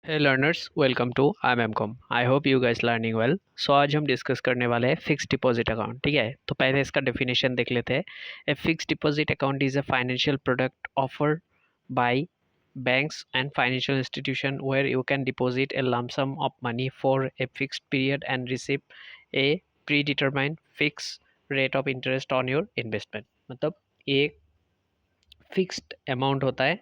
Hey learners, welcome to I M com. I hope you guys learning well. So आज हम discuss करने वाले हैं फिक्स डिपॉजिट अकाउंट। ठीक है, तो पहले इसका डेफिनेशन देख लेते हैं। A fix deposit account is a financial product offered by banks and financial institution where you can deposit a lump sum of money for a fixed period and receive a predetermined fixed rate of interest on your investment। मतलब एक fixed amount होता है,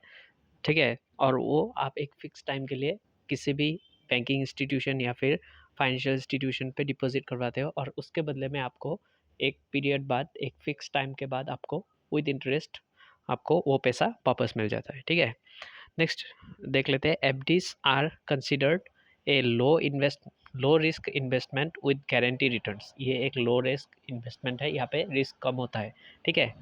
ठीक है, और वो आप एक फिक्स टाइम के लिए किसी भी बैंकिंग इंस्टीट्यूशन या फिर फाइनेंशियल इंस्टीट्यूशन पे डिपॉजिट करवाते हो और उसके बदले में आपको एक पीरियड बाद, एक फिक्स टाइम के बाद आपको विद इंटरेस्ट आपको वो पैसा वापस मिल जाता है। ठीक है, नेक्स्ट देख लेते हैं। FDs are considered a low risk investment with guarantee returns. ये एक लो रिस्क इन्वेस्टमेंट है, यहाँ पे रिस्क कम होता है। ठीक है,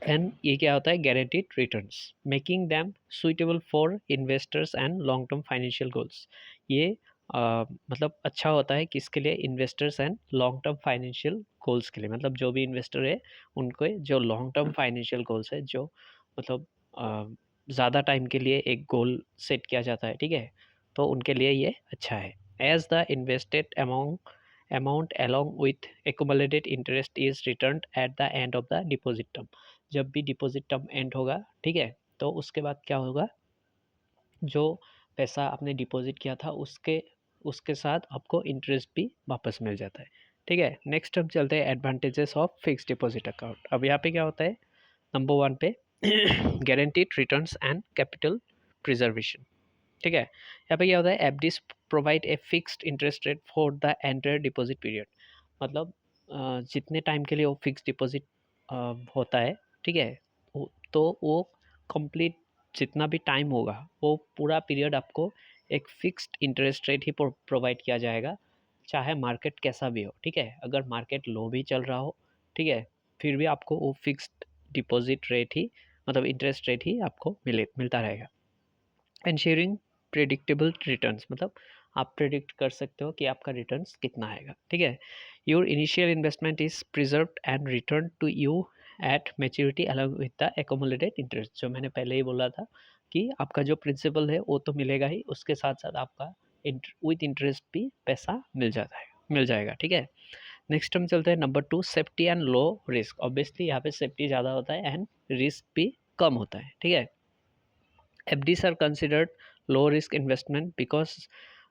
एंड ये क्या होता है, guaranteed returns, making them suitable for investors and long term financial goals. ये मतलब अच्छा होता है किसके लिए, investors and long term financial goals के लिए। मतलब जो भी इन्वेस्टर है उनको जो लॉन्ग टर्म फाइनेंशियल गोल्स है, जो मतलब ज़्यादा टाइम के लिए एक गोल सेट किया जाता है, ठीक है, तो उनके लिए ये अच्छा है। As the invested amount along with accumulated interest is returned at the end of the deposit term। जब भी डिपॉजिट टर्म एंड होगा, ठीक है, तो उसके बाद क्या होगा, जो पैसा आपने डिपॉजिट किया था उसके उसके साथ आपको इंटरेस्ट भी वापस मिल जाता है। ठीक है, नेक्स्ट हम चलते हैं advantages of fix deposit account. अब यहाँ पे क्या होता है, नंबर वन पे guaranteed returns and capital preservation. ठीक है, यहाँ पे क्या होता है, FDs provide a fixed interest rate for the entire deposit period. मतलब जितने टाइम के लिए वो फिक्स डिपॉजिट होता है, ठीक है, तो वो कंप्लीट जितना भी टाइम होगा वो पूरा पीरियड आपको एक फिक्स्ड इंटरेस्ट रेट ही प्रोवाइड किया जाएगा, चाहे मार्केट कैसा भी हो। ठीक है, अगर मार्केट लो भी चल रहा हो, ठीक है, फिर भी आपको वो फिक्स्ड डिपॉजिट रेट ही, मतलब इंटरेस्ट रेट ही आपको मिलता रहेगा। एंश्योरिंग प्रेडिक्टेबल रिटर्न्स, मतलब आप प्रेडिक्ट कर सकते हो कि आपका रिटर्न्स कितना आएगा। ठीक है, your initial investment is preserved and return to you at maturity along with the accumulated interest. जो मैंने पहले ही बोला था कि आपका जो प्रिंसिपल है वो तो मिलेगा ही, उसके साथ साथ आपका विद इंटरेस्ट भी पैसा मिल जाएगा। ठीक है, नेक्स्ट हम चलते हैं number two, safety and low risk. Obviously यहाँ पे सेफ्टी ज़्यादा होता है एंड रिस्क भी कम होता है। ठीक है, FDs are considered low risk investment because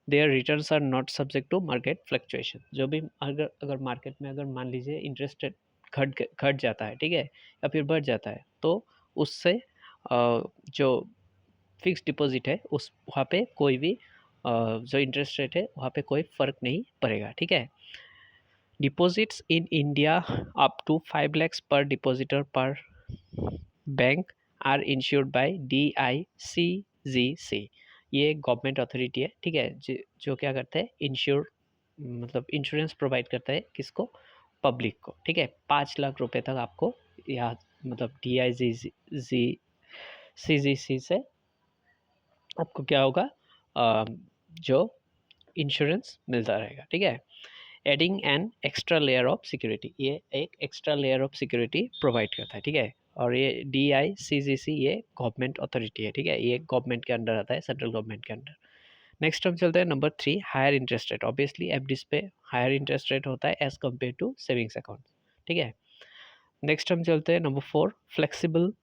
their returns are not subject to market fluctuation। जो भी अगर अगर मार्केट में अगर मान लीजिए इंटरेस्ट रेट घट जाता है, ठीक है, या फिर बढ़ जाता है, तो उससे जो फिक्स डिपॉजिट है उस वहाँ पे कोई भी जो इंटरेस्ट रेट है वहाँ पे कोई फ़र्क नहीं पड़ेगा। ठीक है, deposits in India up to 5 lakhs per depositor per bank are insured by DICGC। ये एक गवर्नमेंट अथॉरिटी है, ठीक है, जो क्या करते हैं, इंश्योर मतलब इंश्योरेंस प्रोवाइड करता है किसको, पब्लिक को। ठीक है, 5 लाख रुपए तक आपको या मतलब DICGC से आपको क्या होगा, जो इंश्योरेंस मिलता रहेगा। ठीक है, adding an extra layer of security, ये एक extra layer of security provide करता है। ठीक है, और ये DICGC ये गवर्नमेंट अथॉरिटी है। ठीक है, ये गवर्नमेंट के अंडर आता है, सेंट्रल गवर्नमेंट के अंडर। नेक्स्ट हम चलते हैं number three, higher interest rate. Obviously FDs पे हायर इंटरेस्ट रेट होता है as compare to savings account. ठीक है, नेक्स्ट हम चलते हैं number four, flexible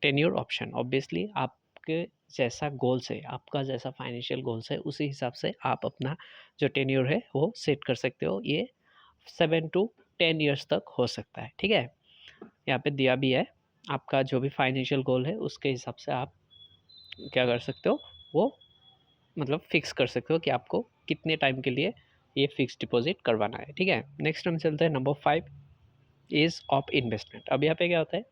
tenure option. Obviously आपके जैसा गोल्स है, आपका जैसा फाइनेंशियल गोल्स है, उसी हिसाब से आप अपना जो टेन्योर है वो सेट कर सकते हो। ये 7 to 10 years तक हो सकता है। ठीक है, यहाँ पे दिया भी है, आपका जो भी फाइनेंशियल गोल है उसके हिसाब से आप क्या कर सकते हो, वो मतलब फिक्स कर सकते हो कि आपको कितने टाइम के लिए ये फिक्स डिपॉजिट करवाना है। ठीक है, नेक्स्ट हम चलते हैं number five, is of investment. अब यहाँ पे क्या होता है,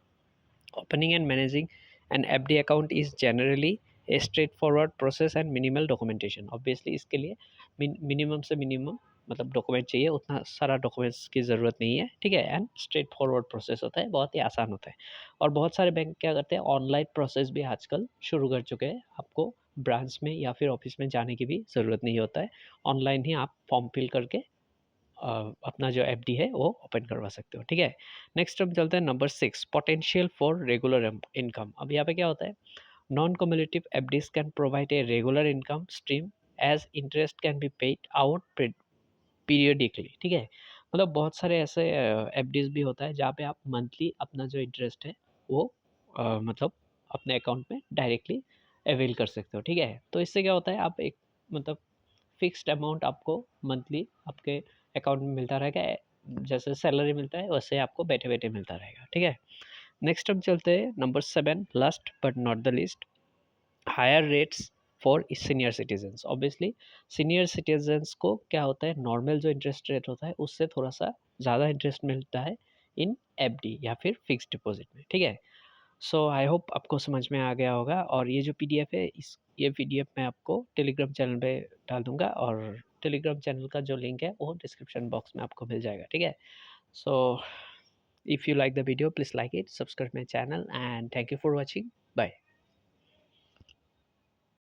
opening and managing an FD account is generally a straightforward process and minimal documentation। Obviously इसके लिए मिनिमम से मिनिमम मतलब डॉक्यूमेंट चाहिए, उतना सारा डॉक्यूमेंट्स की ज़रूरत नहीं है। ठीक है, एंड स्ट्रेट फॉरवर्ड प्रोसेस होता है, बहुत ही आसान होता है। और बहुत सारे बैंक क्या करते हैं, ऑनलाइन प्रोसेस भी आजकल शुरू कर चुके हैं, आपको ब्रांच में या फिर ऑफिस में जाने की भी ज़रूरत नहीं होता है, ऑनलाइन ही आप फॉर्म फिल करके अपना जो एफडी है वो ओपन करवा सकते हो। ठीक है, नेक्स्ट हम चलते हैं number six, potential for regular income. अब यहाँ पे क्या होता है, non cumulative FDs can provide a regular income stream as interest can be paid out periodically, ठीक है। मतलब बहुत सारे ऐसे एफडीज भी होता है जहाँ पे आप मंथली अपना जो इंटरेस्ट है वो मतलब अपने अकाउंट में डायरेक्टली अवेल कर सकते हो, ठीक है। तो इससे क्या होता है, आप एक मतलब फिक्स्ड अमाउंट आपको मंथली आपके अकाउंट में मिलता रहेगा, जैसे सैलरी मिलता है वैसे आपको बैठे बैठे मिलता रहेगा, ठीक है। नेक्स्ट हम चलते हैं number 7, last but not the least, higher rates for senior citizens. Obviously senior citizens को क्या होता है, नॉर्मल जो इंटरेस्ट रेट होता है उससे थोड़ा सा ज़्यादा इंटरेस्ट मिलता है इन एफडी या फिर फिक्स डिपॉजिट में, ठीक है। सो आई होप आपको समझ में आ गया होगा, और ये जो पीडीएफ है इस ये पीडीएफ मैं आपको टेलीग्राम चैनल पे डाल दूंगा, और टेलीग्राम चैनल का जो लिंक है वो डिस्क्रिप्शन बॉक्स में आपको मिल जाएगा, ठीक है। So if you like the video, please like it, subscribe my channel, and thank you for watching. Bye.